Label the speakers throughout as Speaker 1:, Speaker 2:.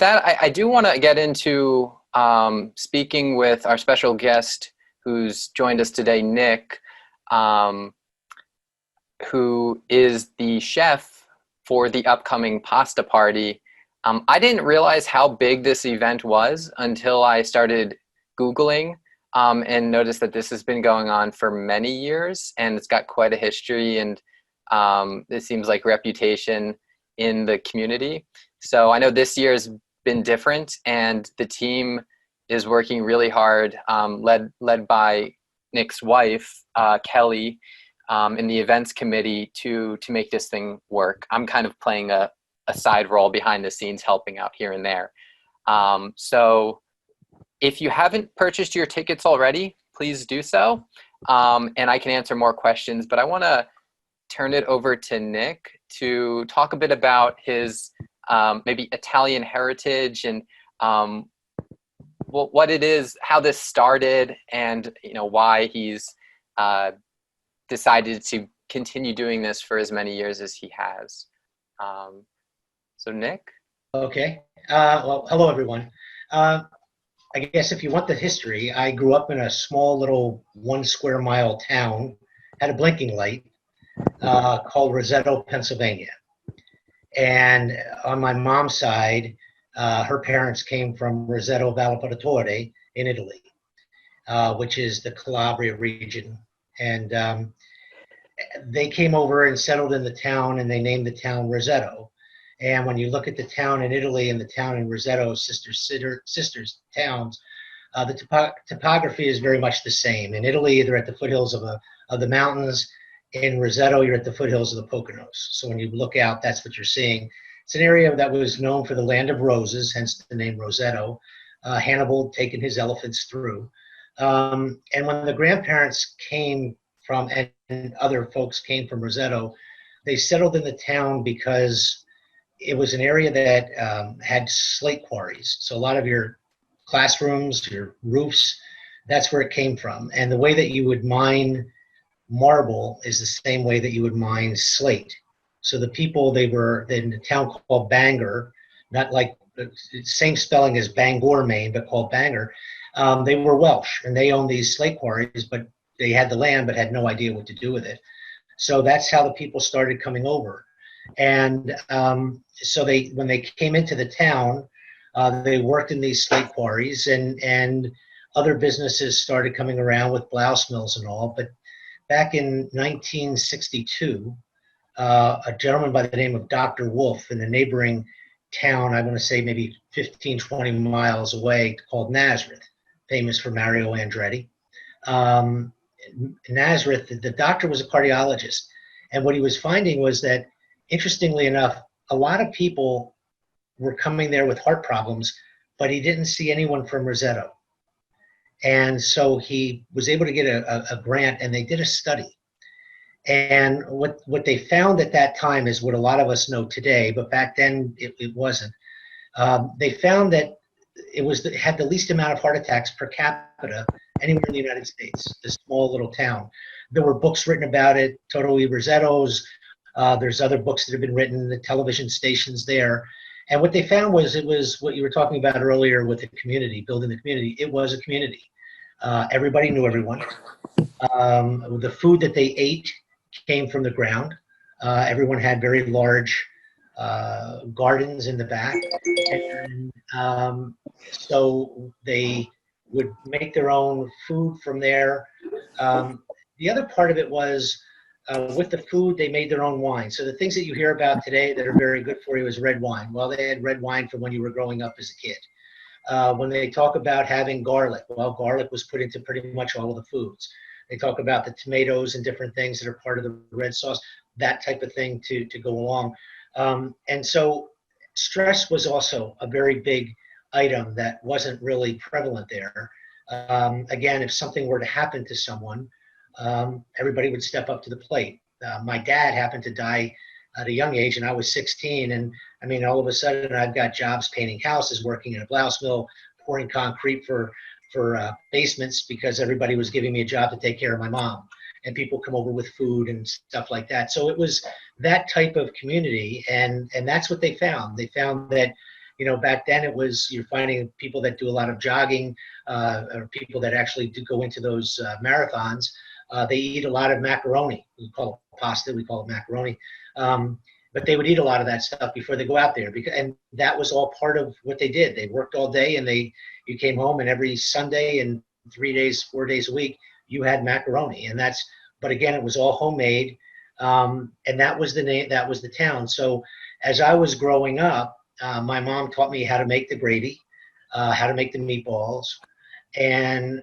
Speaker 1: that, I do want to get into speaking with our special guest who's joined us today, Nick, who is the chef for the upcoming pasta party. I didn't realize how big this event was until I started Googling and noticed that this has been going on for many years, and it's got quite a history, and it seems like reputation in the community. So I know this year has been different, and the team is working really hard, led by Nick's wife, Kelly, in the events committee to make this thing work. I'm kind of playing a side role behind the scenes, helping out here and there. So if you haven't purchased your tickets already, please do so. And I can answer more questions, but I want to turn it over to Nick to talk a bit about his maybe Italian heritage and what it is, how this started, and why he's decided to continue doing this for as many years as he has. So Nick?
Speaker 2: Okay. Well, hello, everyone. I guess if you want the history, I grew up in a small little 1 square mile town, had a blinking light, called Roseto, Pennsylvania. And on my mom's side, her parents came from Roseto Valparatore in Italy, which is the Calabria region. And they came over and settled in the town, and they named the town Roseto. And when you look at the town in Italy and the town in Roseto, sisters towns, the topography is very much the same. In Italy, they're at the foothills of the mountains. In Roseto, you're at the foothills of the Poconos. So when you look out, that's what you're seeing. It's an area that was known for the land of roses, hence the name Roseto. Hannibal had taken his elephants through. And when the grandparents came from, and other folks came from Roseto, they settled in the town because it was an area that had slate quarries. So a lot of your classrooms, your roofs, that's where it came from. And the way that you would mine marble is the same way that you would mine slate. So the people, they were in a town called Bangor, not like the same spelling as Bangor, Maine, but called Bangor. They were Welsh, and they owned these slate quarries, but they had the land but had no idea what to do with it. So that's how the people started coming over. And so when they came into the town, they worked in these slate quarries, and other businesses started coming around with blouse mills and all. But back in 1962, a gentleman by the name of Dr. Wolf in a neighboring town, I'm going to say maybe 15, 20 miles away, called Nazareth, famous for Mario Andretti. Nazareth, the doctor was a cardiologist. And what he was finding was that, interestingly enough, a lot of people were coming there with heart problems, but he didn't see anyone from Roseto. And so he was able to get a grant, and they did a study. And what they found at that time is what a lot of us know today, but back then it wasn't. They found that it had the least amount of heart attacks per capita anywhere in the United States, this small little town. There were books written about it, Totally Rosetos. There's other books that have been written, the television stations there. And what they found was, it was what you were talking about earlier with the community, building the community. It was a community. Everybody knew everyone. The food that they ate came from the ground. Everyone had very large gardens in the back. And so they would make their own food from there. The other part of it was, with the food, they made their own wine. So the things that you hear about today that are very good for you is red wine. Well, they had red wine from when you were growing up as a kid. When they talk about having garlic, well, garlic was put into pretty much all of the foods. They talk about the tomatoes and different things that are part of the red sauce, that type of thing to go along. And so stress was also a very big item that wasn't really prevalent there. Again, if something were to happen to someone, everybody would step up to the plate. My dad happened to die at a young age, and I was 16. And I mean, all of a sudden, I've got jobs painting houses, working in a blouse mill, pouring concrete for basements, because everybody was giving me a job to take care of my mom. And people come over with food and stuff like that. So it was that type of community, and that's what they found. They found that back then it was, you're finding people that do a lot of jogging, or people that actually do go into those marathons. They eat a lot of macaroni. We call it pasta, we call it macaroni. But they would eat a lot of that stuff before they go out there, and that was all part of what they did. They worked all day, and you came home, and every Sunday and 3 days, 4 days a week, you had macaroni. And but again, it was all homemade, and that was the name, that was the town. So as I was growing up, my mom taught me how to make the gravy, how to make the meatballs, and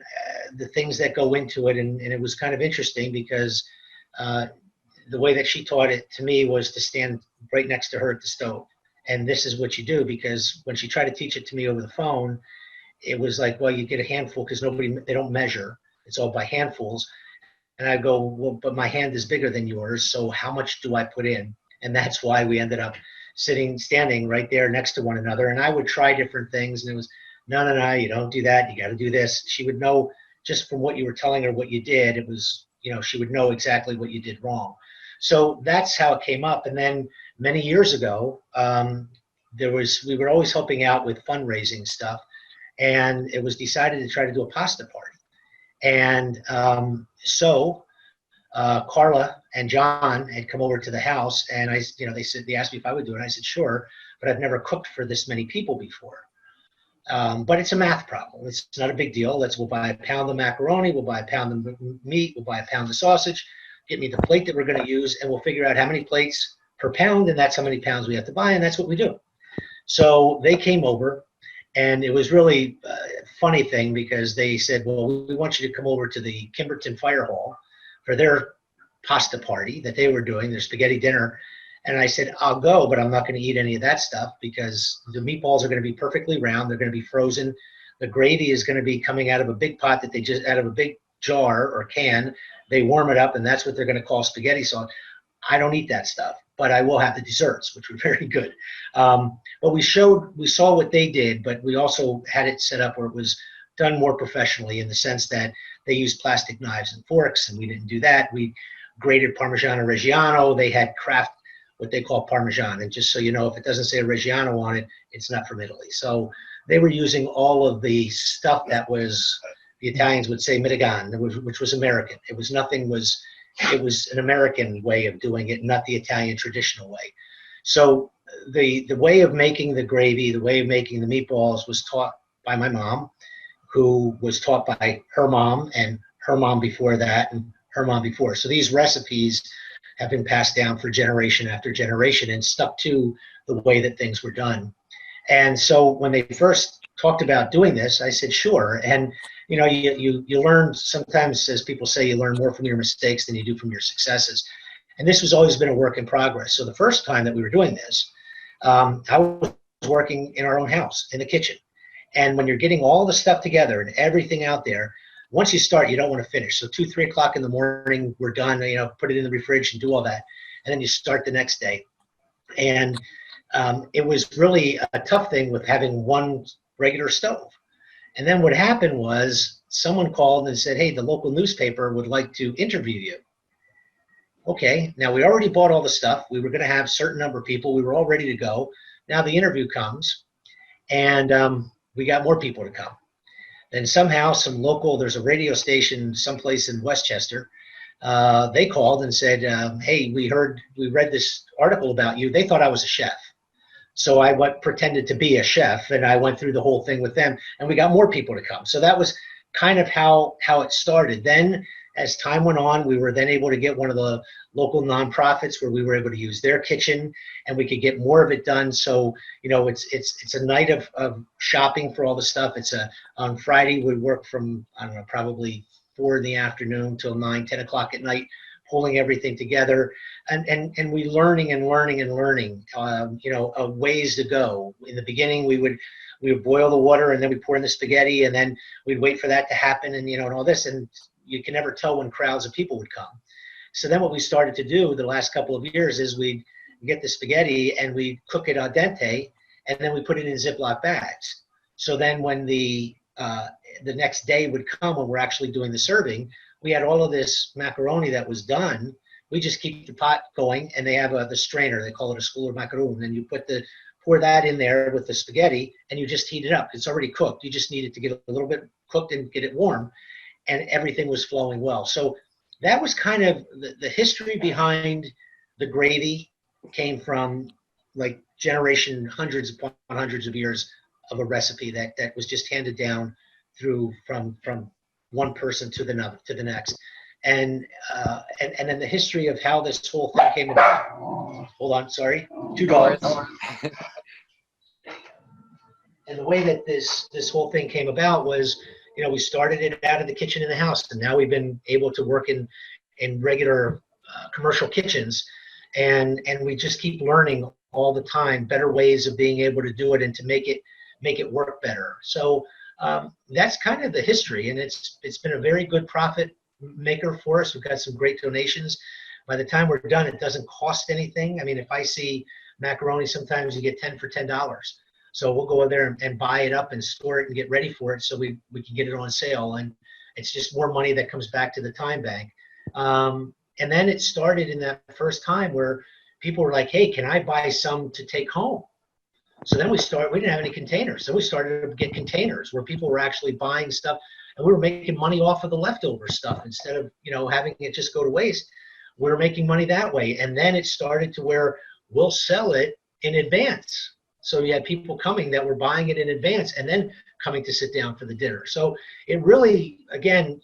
Speaker 2: the things that go into it. And it was kind of interesting because the way that she taught it to me was to stand right next to her at the stove. And this is what you do, because when she tried to teach it to me over the phone, it was like, well, you get a handful, because they don't measure. It's all by handfuls. And I go, well, but my hand is bigger than yours, so how much do I put in? And that's why we ended up standing right there next to one another. And I would try different things, and it was, no, you don't do that. You got to do this. She would know just from what you were telling her what you did. It was, she would know exactly what you did wrong. So that's how it came up. And then many years ago, we were always helping out with fundraising stuff, and it was decided to try to do a pasta party. And so Carla and John had come over to the house, and they asked me if I would do it. And I said, sure, but I've never cooked for this many people before. But it's a math problem. It's not a big deal. We'll buy a pound of macaroni, we'll buy a pound of meat, we'll buy a pound of sausage, get me the plate that we're going to use, and we'll figure out how many plates per pound, and that's how many pounds we have to buy, and that's what we do. So they came over, and it was really a funny thing, because they said, well, we want you to come over to the Kimberton Fire Hall for their pasta party that they were doing, their spaghetti dinner. And I said, I'll go, but I'm not going to eat any of that stuff, because the meatballs are going to be perfectly round. They're going to be frozen. The gravy is going to be coming out of a big pot that out of a big jar or can. They warm it up, and that's what they're going to call spaghetti sauce. I don't eat that stuff, but I will have the desserts, which were very good. But we saw what they did, but we also had it set up where it was done more professionally, in the sense that they used plastic knives and forks, and we didn't do that. We grated Parmigiano Reggiano. They had Kraft, what they call Parmesan. And just so you know, if it doesn't say Reggiano on it, it's not from Italy. So they were using all of the stuff that was, the Italians would say Mitigan, which was American. It was an American way of doing it, not the Italian traditional way. So the way of making the gravy, the way of making the meatballs was taught by my mom, who was taught by her mom and her mom before that and her mom before. So these recipes have been passed down for generation after generation and stuck to the way that things were done. And so when they first talked about doing this, I said, sure. And you learn, sometimes, as people say, you learn more from your mistakes than you do from your successes. And this has always been a work in progress. So the first time that we were doing this, I was working in our own house, in the kitchen. And when you're getting all the stuff together and everything out there, once you start, you don't want to finish. So 2, 3 o'clock in the morning, we're done, put it in the fridge and do all that. And then you start the next day. And it was really a tough thing with having one regular stove. And then what happened was someone called and said, hey, the local newspaper would like to interview you. Okay, now we already bought all the stuff. We were going to have a certain number of people. We were all ready to go. Now the interview comes, and we got more people to come. Then somehow there's a radio station someplace in Westchester. They called and said, hey, we read this article about you. They thought I was a chef. So I pretended to be a chef, and I went through the whole thing with them, and we got more people to come. So that was kind of how it started. Then as time went on, we were then able to get one of the local nonprofits where we were able to use their kitchen, and we could get more of it done. So, it's a night of shopping for all the stuff. On Friday, we work from, I don't know, probably 4 in the afternoon till 9, 10 o'clock at night, pulling everything together, and we learning of ways to go. In the beginning, we would boil the water, and then we pour in the spaghetti, and then we'd wait for that to happen, and and all this, and you can never tell when crowds of people would come. So then what we started to do the last couple of years is we'd get the spaghetti and we'd cook it al dente, and then we put it in Ziploc bags. So then when the next day would come, when we're actually doing the serving, we had all of this macaroni that was done. We just keep the pot going, and they have the strainer. They call it a school of macaroon. And you put the pour that in there with the spaghetti, and you just heat it up. It's already cooked. You just need it to get a little bit cooked and get it warm, and everything was flowing well. So that was kind of the history behind the gravy. Came from like generation, hundreds upon hundreds of years of a recipe that was just handed down through from one person to the next. And then the history of how this whole thing came about. Hold on, sorry, two dogs. And the way that this whole thing came about was, we started it out of the kitchen in the house, and now we've been able to work in regular commercial kitchens, and we just keep learning all the time better ways of being able to do it and to make it work better. So that's kind of the history, and it's been a very good profit maker for us. We've got some great donations. By the time we're done, it doesn't cost anything. I mean, if I see macaroni, sometimes you get 10 for $10. So we'll go in there and buy it up and store it and get ready for it so we can get it on sale. And it's just more money that comes back to the time bank. And then it started in that first time where people were like, hey, can I buy some to take home? So then we didn't have any containers. So we started to get containers where people were actually buying stuff, and we were making money off of the leftover stuff instead of, having it just go to waste. We were making money that way. And then it started to where we'll sell it in advance. So you had people coming that were buying it in advance and then coming to sit down for the dinner. So it really, again,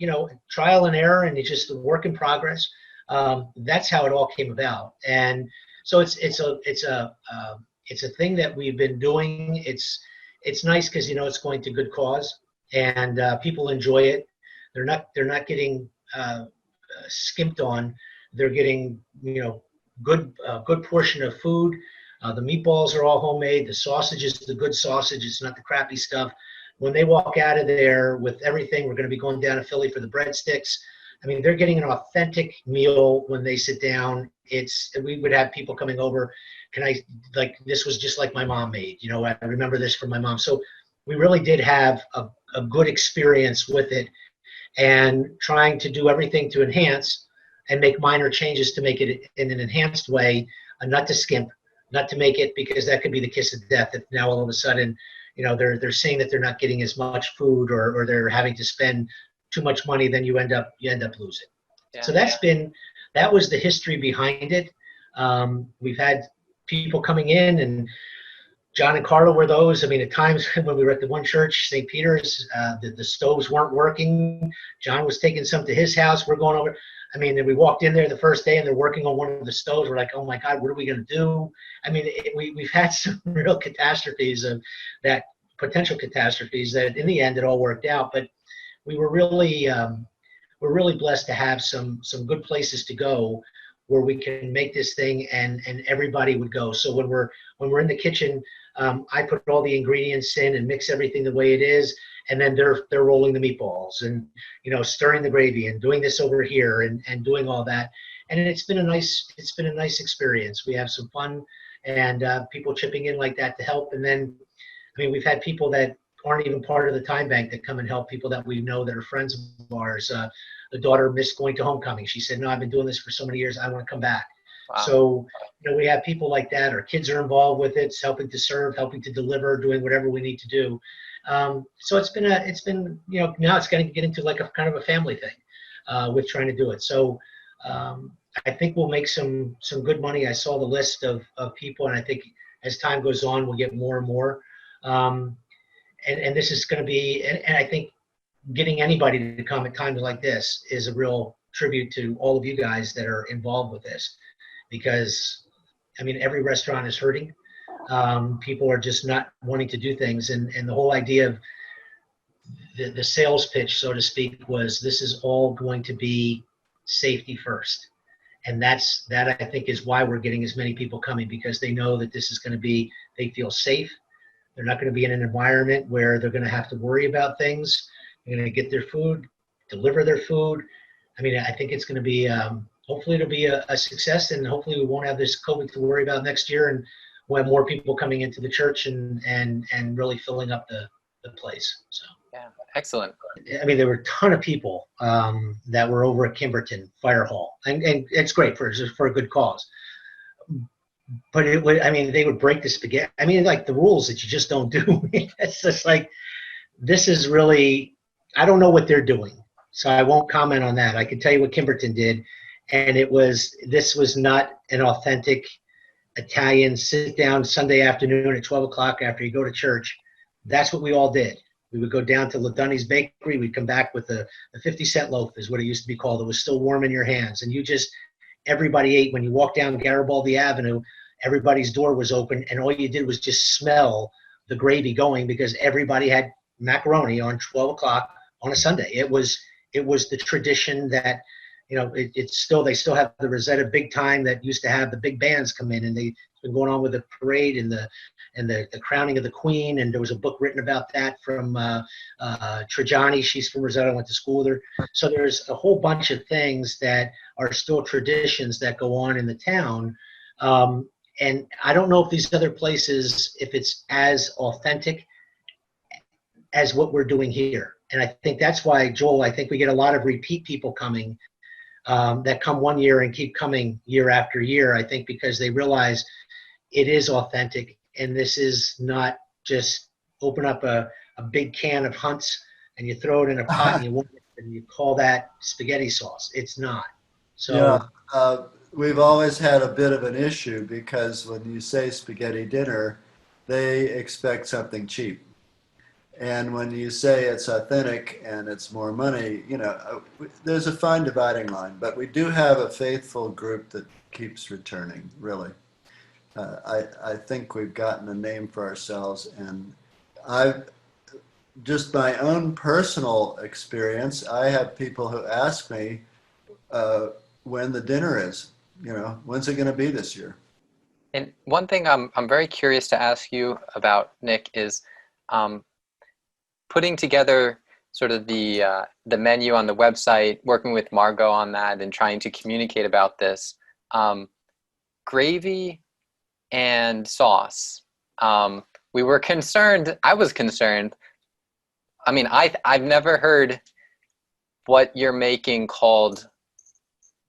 Speaker 2: trial and error, and it's just a work in progress. That's how it all came about. And so it's a thing that we've been doing. It's nice because it's going to good cause, and people enjoy it. They're not getting skimped on. They're getting good portion of food. The meatballs are all homemade. The sausage is the good sausage. It's not the crappy stuff. When they walk out of there with everything, we're going to be going down to Philly for the breadsticks. I mean, they're getting an authentic meal when they sit down. We would have people coming over. This was just like my mom made. I remember this from my mom. So we really did have a good experience with it, and trying to do everything to enhance and make minor changes to make it in an enhanced way, not to skimp, not to make it, because that could be the kiss of death if now all of a sudden, they're saying that they're not getting as much food, or they're having to spend too much money, then you end up losing. Yeah, so that was the history behind it. We've had people coming in, and John and Carla were those. I mean, at times when we were at the one church, St. Peter's, the stoves weren't working. John was taking some to his house. We're going over. I mean, we walked in there the first day, and they're working on one of the stoves. We're like, oh my God, what are we going to do? I mean, we've had some real catastrophes potential catastrophes that in the end it all worked out. But we were we're really blessed to have some good places to go where we can make this thing and everybody would go. So when we're in the kitchen, I put all the ingredients in and mix everything the way it is, and then they're rolling the meatballs and stirring the gravy and doing this over here and doing all that. And it's been a nice experience. We have some fun, and people chipping in like that to help. And then, I mean, we've had people that aren't even part of the time bank that come and help, people that we know that are friends of ours. The daughter missed going to homecoming. She said, no, I've been doing this for so many years, I want to come back. Wow. So, we have people like that. Our kids are involved with it, helping to serve, helping to deliver, doing whatever we need to do. So it's been now it's going to get into like a kind of a family thing with trying to do it. So I think we'll make some good money. I saw the list of people, and I think as time goes on, we'll get more and more. And this is going to be, and I think getting anybody to come at times like this is a real tribute to all of you guys that are involved with this, because I mean, every restaurant is hurting. People are just not wanting to do things, and the whole idea of the sales pitch, so to speak, was this is all going to be safety first. And that I think is why we're getting as many people coming, because they know that this is going to be, they feel safe. They're not going to be in an environment where they're going to have to worry about things. They're going to get their food, deliver their food. I mean, I think it's going to be, hopefully it'll be a success, and hopefully we won't have this COVID to worry about next year, and we'll have more people coming into the church and really filling up the place. So.
Speaker 1: Yeah, excellent.
Speaker 2: I mean, there were a ton of people that were over at Kimberton Fire Hall, and it's great for a good cause. but it would, I mean, they would break the spaghetti. I mean, like the rules that you just don't do. It's just like, this is really, I don't know what they're doing. So I won't comment on that. I can tell you what Kimberton did. And this was not an authentic Italian sit down Sunday afternoon at 12 o'clock after you go to church. That's what we all did. We would go down to LaDunny's Bakery. We'd come back with a 50-cent loaf is what it used to be called. It was still warm in your hands. And everybody ate. When you walked down Garibaldi Avenue, everybody's door was open, and all you did was just smell the gravy going because everybody had macaroni on 12 o'clock on a Sunday. It was the tradition that, they still have the Roseto big time that used to have the big bands come in, and it's been going on with the parade and the crowning of the Queen. And there was a book written about that from Trajani. She's from Roseto, went to school with her. So there's a whole bunch of things that are still traditions that go on in the town. And I don't know if these other places, if it's as authentic as what we're doing here. And I think that's why, Joel, I think we get a lot of repeat people coming that come one year and keep coming year after year. I think because they realize it is authentic, and this is not just open up a big can of Hunt's and you throw it in a pot and you call that spaghetti sauce. It's not. So
Speaker 3: yeah, we've always had a bit of an issue because when you say spaghetti dinner, they expect something cheap. And when you say it's authentic and it's more money, there's a fine dividing line. But we do have a faithful group that keeps returning, really. I think we've gotten a name for ourselves. And I've just my own personal experience, I have people who ask me when the dinner is, when's it going to be this year?
Speaker 1: And one thing I'm very curious to ask you about, Nick, is putting together sort of the menu on the website, working with Margot on that, and trying to communicate about this. Gravy and sauce. We were concerned. I was concerned. I mean, I've never heard what you're making called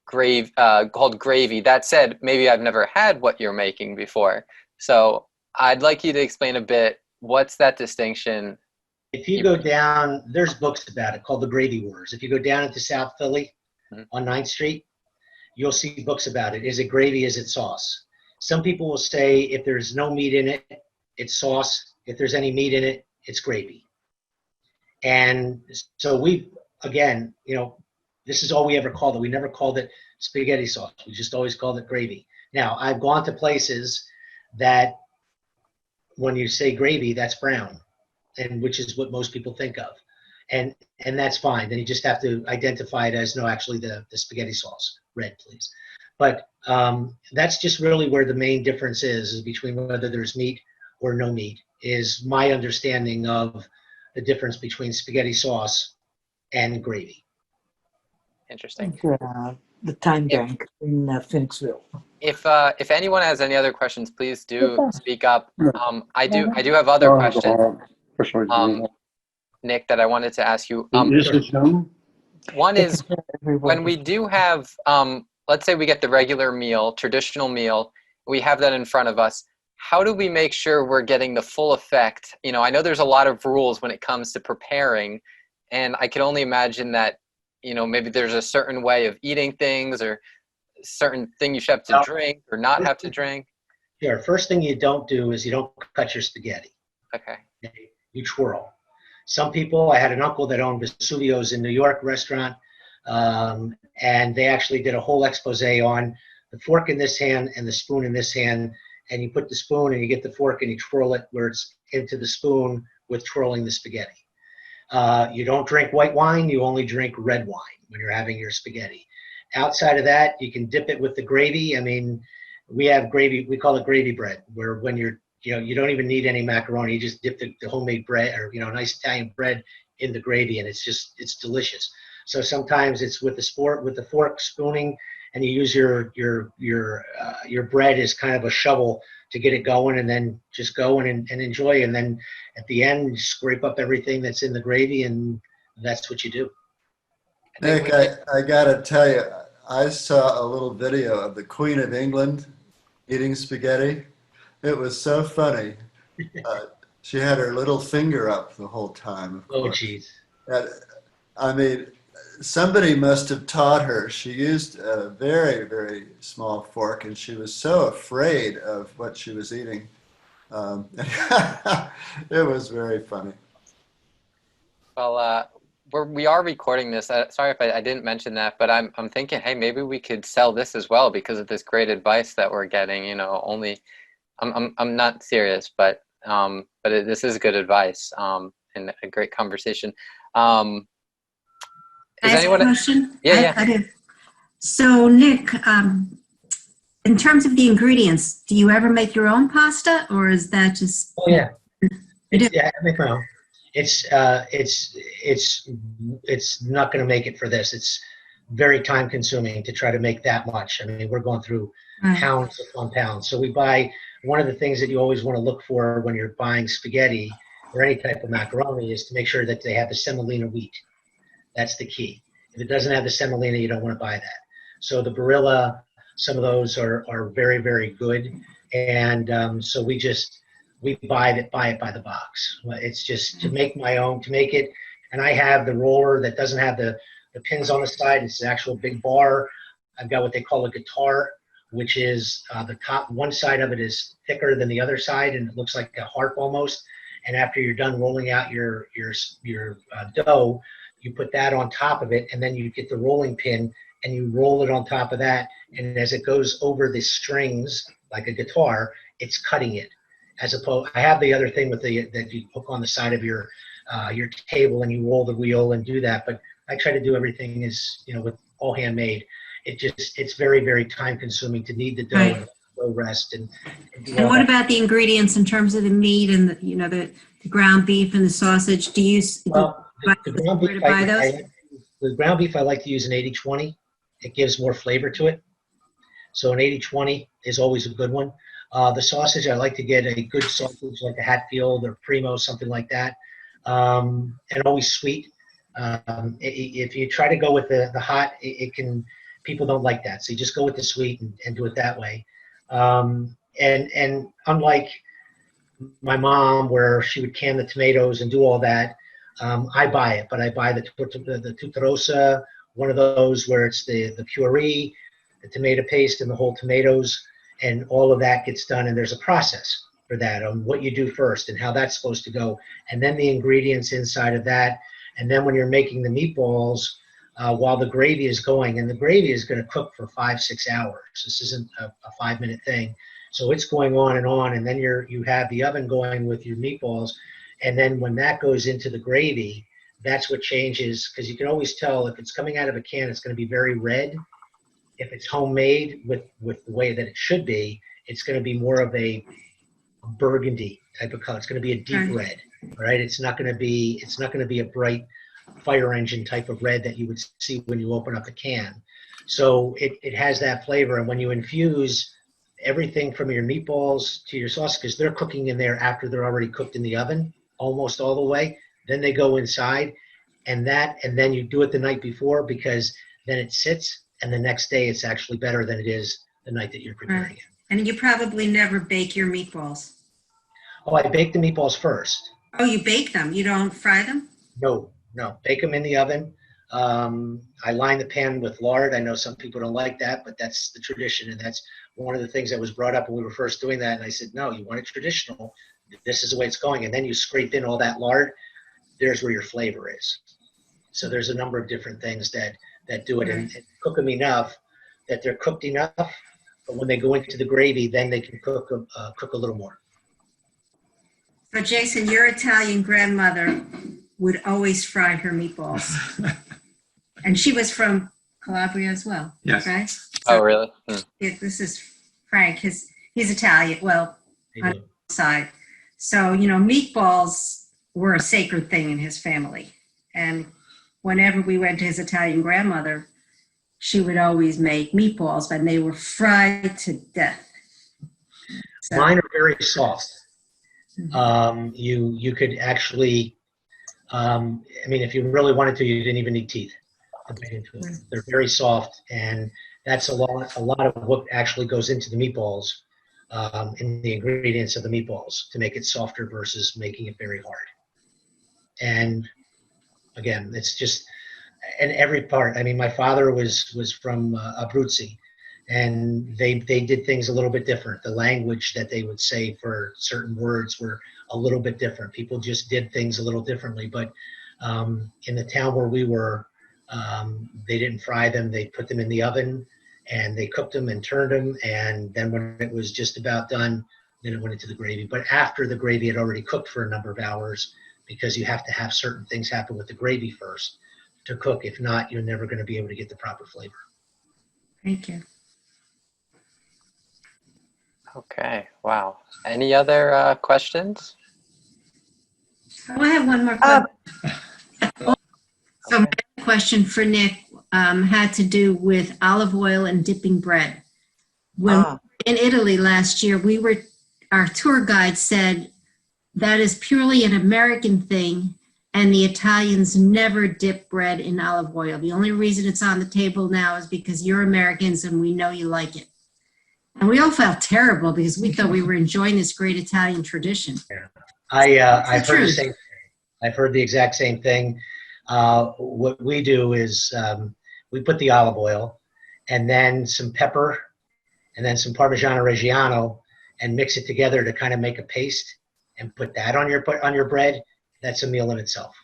Speaker 1: gravy. That said, maybe I've never had what you're making before. So I'd like you to explain a bit. What's that distinction?
Speaker 2: If you go down, there's books about it called The Gravy Wars. If you go down into South Philly on 9th Street, you'll see books about it. Is it gravy? Is it sauce? Some people will say if there's no meat in it, it's sauce. If there's any meat in it, it's gravy. And so again, this is all we ever called it. We never called it spaghetti sauce. We just always called it gravy. Now, I've gone to places that when you say gravy, that's brown, and which is what most people think of. And that's fine. Then you just have to identify it as, no, actually the spaghetti sauce, red, please. But that's just really where the main difference is between whether there's meat or no meat, is my understanding of the difference between spaghetti sauce and gravy.
Speaker 1: Interesting.
Speaker 4: The Time Bank in Phoenixville.
Speaker 1: If anyone has any other questions, please do speak up. I do have other questions, Nick, that I wanted to ask you. One is, when we do have, let's say we get the regular meal, traditional meal, we have that in front of us. How do we make sure we're getting the full effect? I know there's a lot of rules when it comes to preparing, and I can only imagine that, maybe there's a certain way of eating things, or certain thing you should have to drink or not have to drink.
Speaker 2: Sure. First thing you don't do is you don't cut your spaghetti.
Speaker 1: Okay.
Speaker 2: You twirl. Some people, I had an uncle that owned Vesuvio's in New York restaurant, and they actually did a whole expose on the fork in this hand and the spoon in this hand, and you put the spoon and you get the fork and you twirl it where it's into the spoon with twirling the spaghetti. You don't drink white wine, you only drink red wine when you're having your spaghetti. Outside of that, you can dip it with the gravy. I mean, we have gravy, we call it gravy bread, where when you don't even need any macaroni, you just dip the homemade bread, or nice Italian bread, in the gravy, and it's delicious. So sometimes it's with the fork spooning, and you use your bread as kind of a shovel to get it going, and then just go and enjoy. And then at the end, scrape up everything that's in the gravy, and that's what you do.
Speaker 3: Nick, I got to tell you, I saw a little video of the Queen of England eating spaghetti. It was so funny. She had her little finger up the whole time, of
Speaker 2: Oh,
Speaker 3: course.
Speaker 2: geez.
Speaker 3: And, I mean, somebody must have taught her. She used a very, very small fork, and she was so afraid of what she was eating. It was very funny.
Speaker 1: Well, we are recording this. Sorry if I didn't mention that, but I'm thinking, hey, maybe we could sell this as well because of this great advice that we're getting. You know, only I'm not serious, but this is good advice and a great conversation.
Speaker 5: Can
Speaker 1: Is
Speaker 5: I ask a
Speaker 1: anyone?
Speaker 5: question?
Speaker 1: Yeah, yeah.
Speaker 5: So, Nick, in terms of the ingredients, do you ever make your own pasta, or is that just?
Speaker 2: Oh, yeah.
Speaker 5: You do?
Speaker 2: Yeah, I make my own. It's not going to make it for this. It's very time consuming to try to make that much. I mean, we're going through
Speaker 5: Right.
Speaker 2: pounds upon pounds. So we buy, one of the things that you always want to look for when you're buying spaghetti or any type of macaroni is to make sure that they have the semolina wheat. That's the key. If it doesn't have the semolina, you don't want to buy that. So the Barilla, some of those are very, very good. And so we buy it by the box. It's just to make my own, to make it. And I have the roller that doesn't have the pins on the side. It's an actual big bar. I've got what they call a guitar, which is the top, one side of it is thicker than the other side, and it looks like a harp almost. And after you're done rolling out your dough, you put that on top of it, and then you get the rolling pin and you roll it on top of that. And as it goes over the strings, like a guitar, it's cutting it. As opposed, I have the other thing with that you hook on the side of your table and you roll the wheel and do that. But I try to do everything with all handmade. It's very, very time consuming to knead the dough
Speaker 5: Right.
Speaker 2: and dough rest and do
Speaker 5: And
Speaker 2: all
Speaker 5: what
Speaker 2: that.
Speaker 5: about the ingredients in terms of the meat and the ground beef and the sausage? Do you
Speaker 2: Well, the ground
Speaker 5: where
Speaker 2: beef,
Speaker 5: to buy those?
Speaker 2: the ground beef, I like to use an 80-20. It gives more flavor to it. So an 80-20 is always a good one. The sausage, I like to get a good sausage like a Hatfield or Primo, something like that, and always sweet. If you try to go with the hot, people don't like that. So you just go with the sweet and do it that way. And unlike my mom, where she would can the tomatoes and do all that, I buy it, but I buy the Tutarosa, one of those where it's the puree, the tomato paste, and the whole tomatoes, and all of that gets done. And there's a process for that on what you do first and how that's supposed to go, and then the ingredients inside of that. And then when you're making the meatballs, while the gravy is going, and the gravy is going to cook for 5-6 hours. This isn't a 5-minute thing. So it's going on, and then you have the oven going with your meatballs. And then when that goes into the gravy, that's what changes, because you can always tell if it's coming out of a can, it's going to be very red. If it's homemade with the way that it should be, it's going to be more of a burgundy type of color. It's going to be a deep red, right? It's not going to be a bright fire engine type of red that you would see when you open up a can. So it has that flavor. And when you infuse everything from your meatballs to your sauce, because they're cooking in there after they're already cooked in the oven, almost all the way, then they go inside, and then you do it the night before, because then it sits, and the next day it's actually better than it is the night that you're preparing it.
Speaker 5: And you probably never bake your meatballs.
Speaker 2: Oh, I bake the meatballs first.
Speaker 5: Oh, you bake them. You don't fry them?
Speaker 2: No. Bake them in the oven. I line the pan with lard. I know some people don't like that, but that's the tradition, and that's one of the things that was brought up when we were first doing that. And I said, no, you want it traditional. This is the way it's going. And then you scrape in all that lard. There's where your flavor is. So there's a number of different things that do it, and cook them enough that they're cooked enough. But when they go into the gravy, then they can cook a little more.
Speaker 5: So, Jason, your Italian grandmother would always fry her meatballs. And she was from Calabria as well,
Speaker 6: Yes.
Speaker 5: right?
Speaker 1: Oh, really?
Speaker 5: This is Frank. He's Italian, well,
Speaker 2: They
Speaker 5: on
Speaker 2: do.
Speaker 5: the side. So, meatballs were a sacred thing in his family. And whenever we went to his Italian grandmother, she would always make meatballs, and they were fried to death. So,
Speaker 2: Mine are very soft. You could actually, if you really wanted to, you didn't even need teeth to bite into it. They're very soft, and that's a lot of what actually goes into the meatballs. in the ingredients of the meatballs to make it softer versus making it very hard. And again, it's just, and every part. I mean, my father was from Abruzzi, and they did things a little bit different. The language that they would say for certain words were a little bit different. People just did things a little differently. But in the town where we were, they didn't fry them. They put them in the oven, and they cooked them and turned them. And then when it was just about done, then it went into the gravy. But after the gravy had already cooked for a number of hours, because you have to have certain things happen with the gravy first to cook. If not, you're never going to be able to get the proper flavor.
Speaker 5: Thank you.
Speaker 1: Okay, wow. Any other questions?
Speaker 5: Oh, I have one more question. So my question for Nick had to do with olive oil and dipping bread. When in Italy last year, our tour guide said that is purely an American thing, and the Italians never dip bread in olive oil. The only reason it's on the table now is because you're Americans and we know you like it. And we all felt terrible because we thought we were enjoying this great Italian tradition.
Speaker 2: Yeah. I've heard the same thing. I've heard the exact same thing. What we do is we put the olive oil and then some pepper and then some Parmigiano Reggiano and mix it together to kind of make a paste and put that on your bread. That's a meal in itself.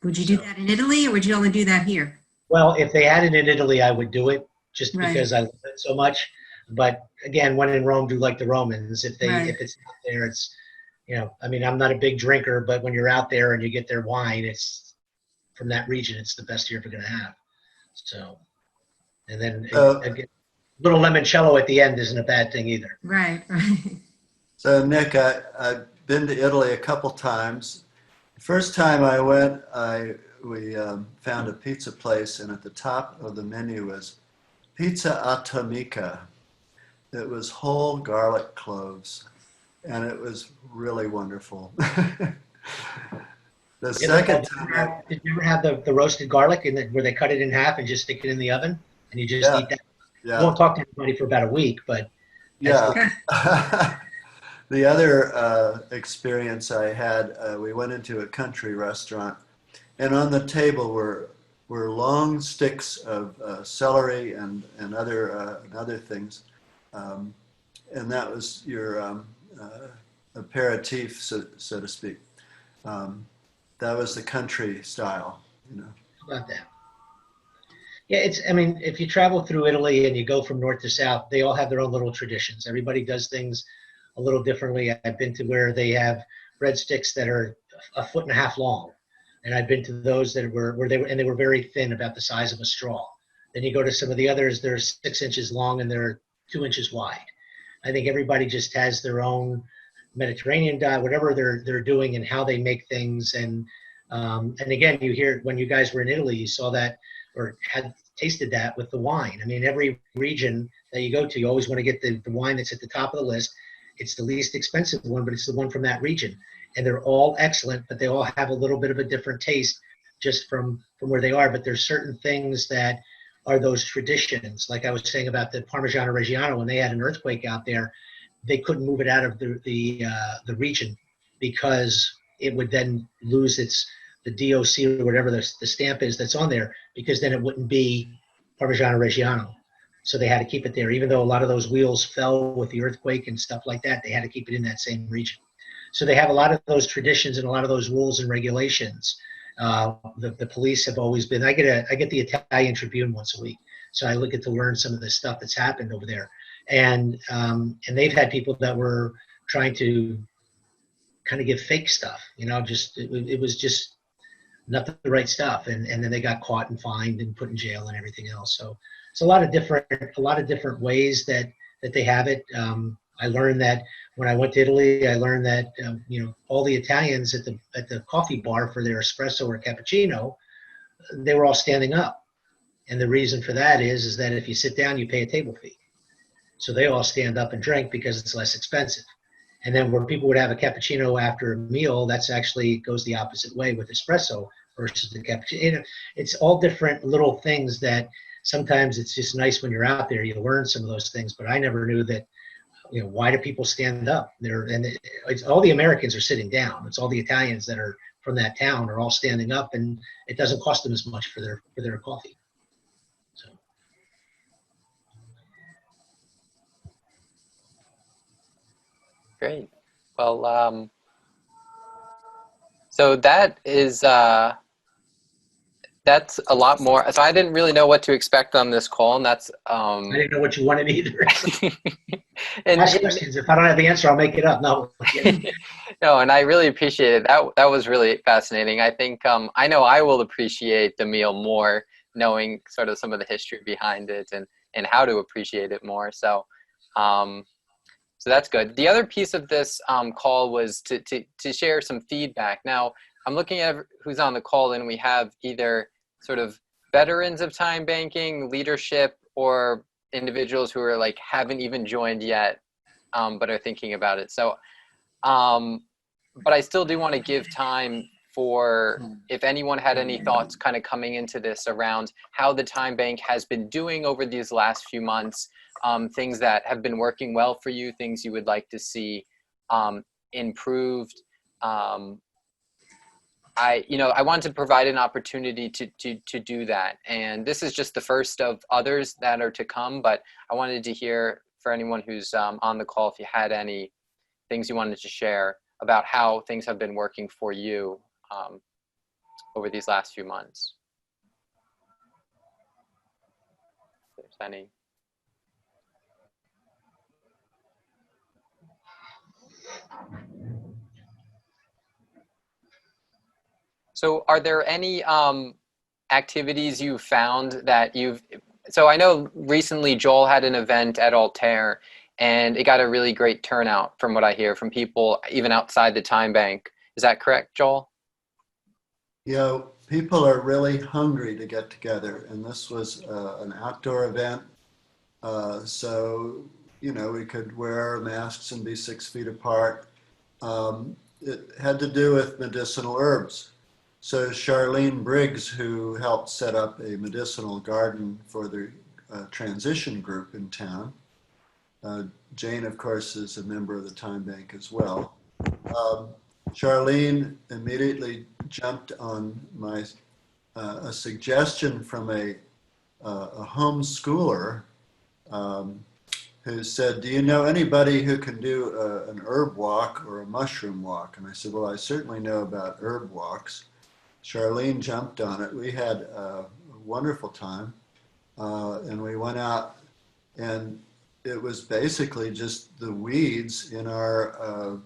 Speaker 5: Would you do that in Italy, or would you only do that here?
Speaker 2: Well, if they had it in Italy, I would do it just
Speaker 5: Right.
Speaker 2: because I love it so much. But again, when in Rome, do like the Romans. If it's not there, it's, I mean, I'm not a big drinker, but when you're out there and you get their wine, it's from that region, it's the best you're ever going to have. So, and then again, little limoncello at the end isn't a bad thing either.
Speaker 5: Right.
Speaker 3: So Nick, I've been to Italy a couple times. The first time I went, we found a pizza place, and at the top of the menu was pizza atomica. It was whole garlic cloves, and it was really wonderful. The second time,
Speaker 2: did you ever have the roasted garlic where they cut it in half and just stick it in the oven and you just eat that?
Speaker 3: Yeah.
Speaker 2: I won't talk to anybody for about a week, but
Speaker 3: yeah. The other experience I had, we went into a country restaurant, and on the table were long sticks of celery and other things, and that was your aperitif, so to speak. That was the country style,
Speaker 2: How about that? Yeah, I mean, if you travel through Italy and you go from north to south, they all have their own little traditions. Everybody does things a little differently. I've been to where they have breadsticks that are 1.5 feet long, and I've been to those that they were very thin, about the size of a straw. Then you go to some of the others, they're 6 inches long and they're 2 inches wide. I think everybody just has their own Mediterranean diet, whatever they're doing and how they make things. And again, you hear when you guys were in Italy, you saw that or had tasted that with the wine. I mean, every region that you go to, you always want to get the wine that's at the top of the list. It's the least expensive one, but it's the one from that region. And they're all excellent, but they all have a little bit of a different taste just from where they are. But there's certain things that are those traditions. Like I was saying about the Parmigiano Reggiano, when they had an earthquake out there, they couldn't move it out of the region because it would then lose the DOC or whatever the stamp is that's on there, because then it wouldn't be Parmigiano Reggiano. So they had to keep it there. Even though a lot of those wheels fell with the earthquake and stuff like that, they had to keep it in that same region. So they have a lot of those traditions and a lot of those rules and regulations. The police have always been, I get the Italian Tribune once a week. So I get to learn some of the stuff that's happened over there. And they've had people that were trying to kind of give fake stuff, it was just not the right stuff. And then they got caught and fined and put in jail and everything else. So it's a lot of different ways that they have it. I learned that when I went to Italy, I learned that, all the Italians at the coffee bar for their espresso or cappuccino, they were all standing up. And the reason for that is that if you sit down, you pay a table fee. So they all stand up and drink because it's less expensive. And then where people would have a cappuccino after a meal, that's actually goes the opposite way with espresso versus the cappuccino. It's all different little things that sometimes it's just nice when you're out there, you learn some of those things, but I never knew that, why do people stand up? It's all the Americans are sitting down. It's all the Italians that are from that town are all standing up, and it doesn't cost them as much for their coffee. So.
Speaker 1: Great. Well, so that is that's a lot more. So I didn't really know what to expect on this call, and that's
Speaker 2: I didn't know what you wanted either.
Speaker 1: and
Speaker 2: Ask questions. If I don't have the answer, I'll make it up. No.
Speaker 1: no, and I really appreciate it. That was really fascinating. I think I know I will appreciate the meal more, knowing sort of some of the history behind it and how to appreciate it more. So so that's good. The other piece of this call was to share some feedback. Now, I'm looking at who's on the call, and we have either sort of veterans of time banking, leadership, or individuals who are like haven't even joined yet, but are thinking about it. So, but I still do want to give time for if anyone had any thoughts kind of coming into this around how the time bank has been doing over these last few months, things that have been working well for you, things you would like to see improved. I wanted to provide an opportunity to do that. And this is just the first of others that are to come, but I wanted to hear for anyone who's on the call, if you had any things you wanted to share about how things have been working for you over these last few months. If there's any. So are there any activities you've found that so I know recently Joel had an event at Altair, and it got a really great turnout from what I hear from people even outside the time bank. Is that correct, Joel?
Speaker 3: People are really hungry to get together, and this was an outdoor event. So, we could wear masks and be 6 feet apart. It had to do with medicinal herbs. So Charlene Briggs, who helped set up a medicinal garden for the transition group in town. Jane, of course, is a member of the time bank as well. Charlene immediately jumped on a suggestion from a homeschooler who said, do you know anybody who can do an herb walk or a mushroom walk? And I said, well, I certainly know about herb walks. Charlene jumped on it. We had a wonderful time, and we went out, and it was basically just the weeds in our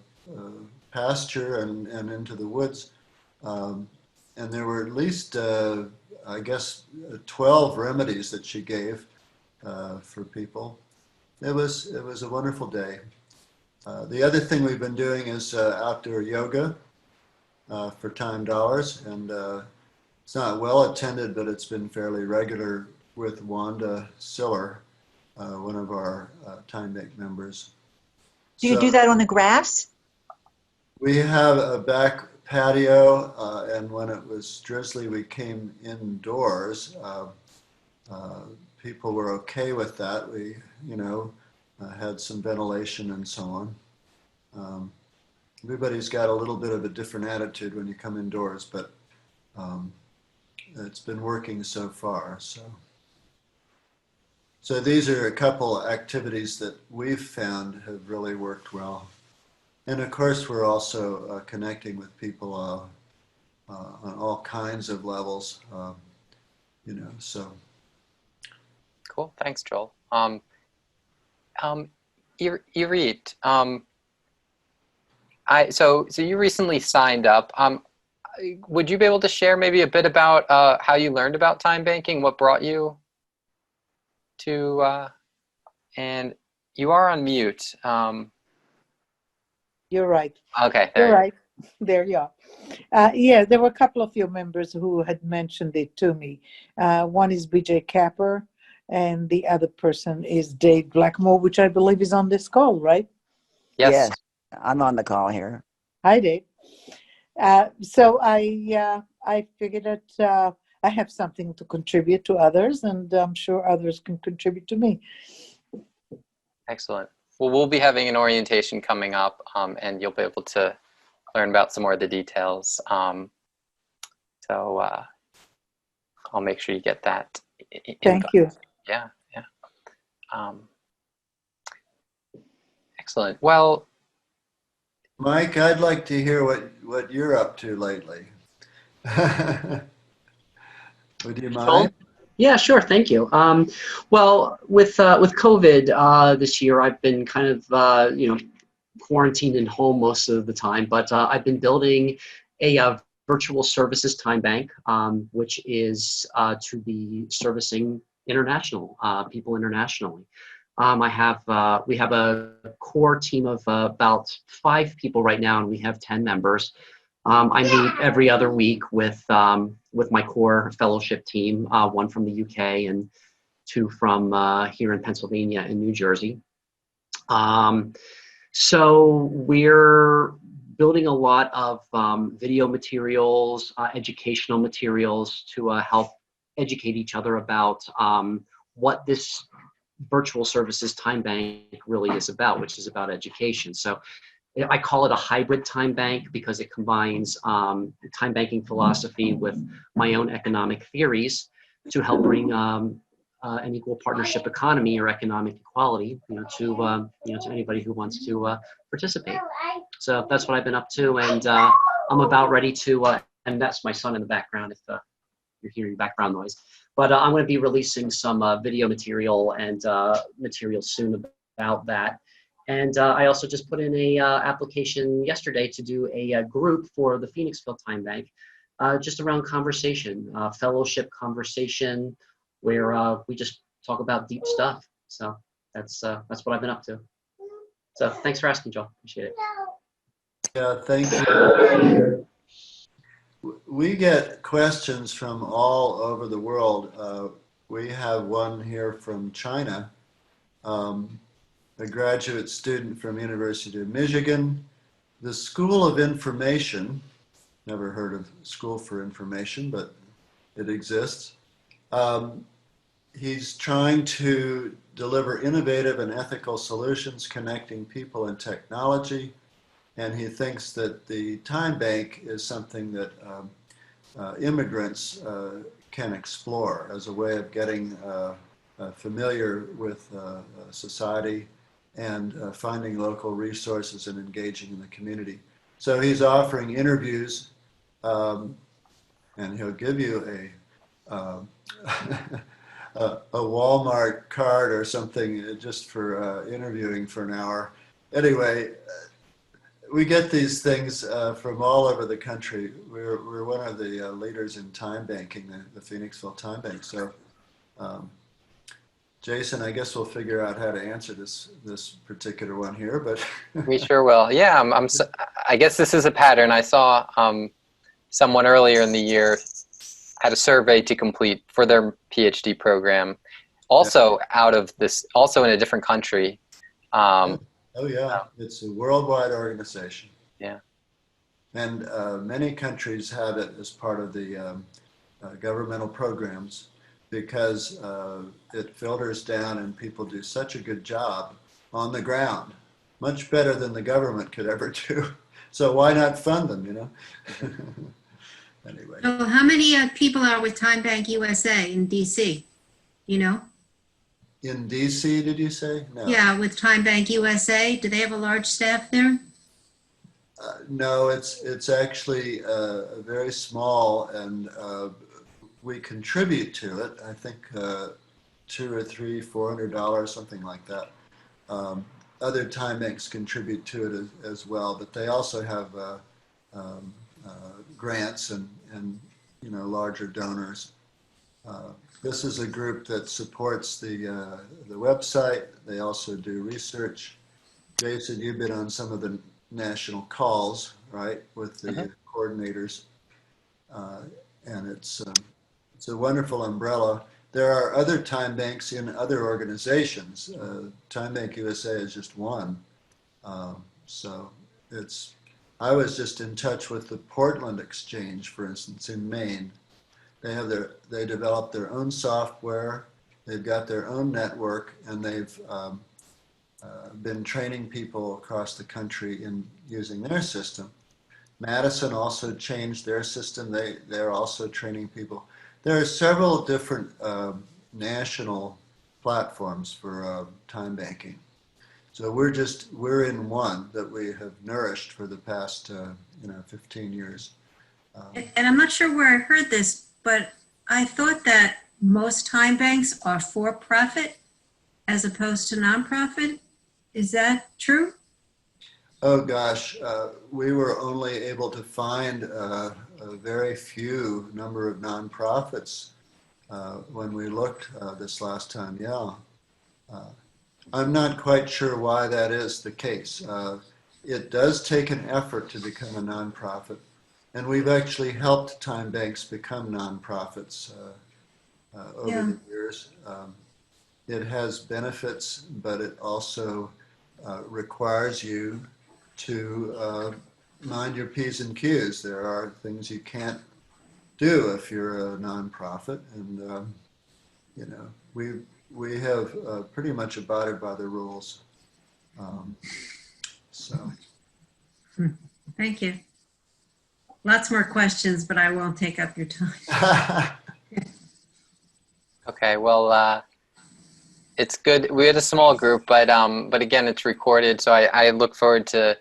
Speaker 3: pasture and into the woods. And there were at least, I guess, 12 remedies that she gave for people. It was a wonderful day. The other thing we've been doing is outdoor yoga for time dollars, and it's not well attended, but it's been fairly regular with Wanda Siller, one of our time bank members.
Speaker 6: Do you do that on the grass?
Speaker 3: We have a back patio, and when it was drizzly, we came indoors. People were okay with that. We, had some ventilation and so on. Everybody's got a little bit of a different attitude when you come indoors, but it's been working so far. So these are a couple activities that we've found have really worked well. And of course, we're also connecting with people on all kinds of levels, so.
Speaker 1: Cool, thanks, Joel. Irit, so you recently signed up. Would you be able to share maybe a bit about how you learned about time banking, what brought you to, and you are on mute.
Speaker 7: You're right.
Speaker 1: Okay,
Speaker 7: You're right. There you are. Yeah, there were a couple of your members who had mentioned it to me. One is BJ Capper, and the other person is Dave Blackmore, which I believe is on this call, right?
Speaker 1: Yes.
Speaker 6: I'm on the call here.
Speaker 7: Hi, Dave. So I figured that I have something to contribute to others, and I'm sure others can contribute to me.
Speaker 1: Excellent. Well, we'll be having an orientation coming up, and you'll be able to learn about some more of the details. So I'll make sure you get that.
Speaker 7: Thank you.
Speaker 1: Yeah, yeah. Excellent. Well,
Speaker 3: Mike, I'd like to hear what you're up to lately. Would you mind?
Speaker 8: Yeah, sure. Thank you. Well, with COVID this year, I've been kind of quarantined in home most of the time, but I've been building a virtual services time bank, which is to be servicing international people internationally. We have a core team of about 5 people right now, and we have 10 members. I meet every other week with my core fellowship team, 1 from the UK and 2 from here in Pennsylvania and New Jersey. So we're building a lot of video materials, educational materials to help educate each other about what this virtual services time bank really is about, which is about education. So I call it a hybrid time bank because it combines time banking philosophy with my own economic theories to help bring an equal partnership economy or economic equality, to anybody who wants to participate. So that's what I've been up to, and I'm about ready to. And that's my son in the background if you're hearing background noise. But I'm going to be releasing some video material and material soon about that. And I also just put in a application yesterday to do a group for the Phoenixville Time Bank, just around conversation, fellowship conversation, where we just talk about deep stuff. So that's what I've been up to. So thanks for asking, Joel. Appreciate it.
Speaker 3: Yeah, thank you. We get questions from all over the world. We have one here from China. A graduate student from University of Michigan, the School of Information, never heard of School for Information, but it exists. He's trying to deliver innovative and ethical solutions connecting people and technology, and he thinks that the time bank is something that immigrants can explore as a way of getting familiar with society and finding local resources and engaging in the community. So he's offering interviews, and he'll give you a Walmart card or something just for interviewing for an hour. Anyway, we get these things from all over the country. We're one of the leaders in time banking, the Phoenixville Time Bank. So. Jason, I guess we'll figure out how to answer this particular one here, but
Speaker 1: we sure will. Yeah, I guess this is a pattern. I saw someone earlier in the year had a survey to complete for their PhD program, also also in a different country.
Speaker 3: Oh yeah, it's a worldwide organization.
Speaker 1: Yeah,
Speaker 3: and many countries have it as part of the governmental programs, because it filters down and people do such a good job on the ground, much better than the government could ever do. So why not fund them, Anyway.
Speaker 5: So how many people are with Time Bank USA in DC? You know?
Speaker 3: In DC, did you say? No.
Speaker 5: Yeah, with Time Bank USA. Do they have a large staff there?
Speaker 3: No, it's actually very small, and we contribute to it. I think $200 or $400, something like that. Other time banks contribute to it as well, but they also have grants and larger donors. This is a group that supports the website. They also do research. Jason, you've been on some of the national calls, right, with the coordinators, and it's a wonderful umbrella. There are other time banks in other organizations. Time Bank USA is just one. So I was just in touch with the Portland Exchange, for instance, in Maine. they developed their own software. They've got their own network, and they've been training people across the country in using their system. Madison also changed their system. They're also training people. There are several different national platforms for time banking. So we're in one that we have nourished for the past 15 years.
Speaker 5: And I'm not sure where I heard this, but I thought that most time banks are for profit as opposed to nonprofit. Is that true?
Speaker 3: Oh gosh, we were only able to find a very few number of nonprofits when we looked this last time. Yeah, I'm not quite sure why that is the case. It does take an effort to become a nonprofit, and we've actually helped time banks become nonprofits over the years. It has benefits, but it also requires you to mind your P's and Q's. There are things you can't do if you're a nonprofit, and we have pretty much abided by the rules. So.
Speaker 5: Thank you. Lots more questions, but I won't take up your time.
Speaker 1: Okay, well, it's good. We had a small group, but again, it's recorded, so I look forward to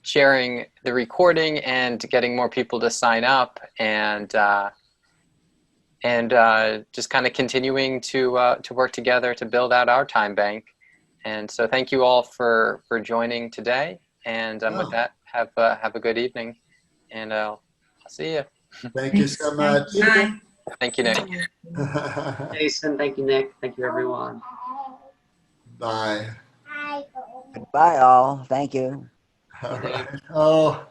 Speaker 1: sharing the recording and getting more people to sign up, and just kind of continuing to work together to build out our time bank. And so, thank you all for joining today. And with that, have a good evening, and I'll see you.
Speaker 3: Thank you so much.
Speaker 5: Bye.
Speaker 1: Thank you, Nick.
Speaker 8: Jason, thank you, Nick. Thank you, everyone.
Speaker 3: Bye.
Speaker 6: Goodbye, all. Thank you.
Speaker 3: All right. Oh.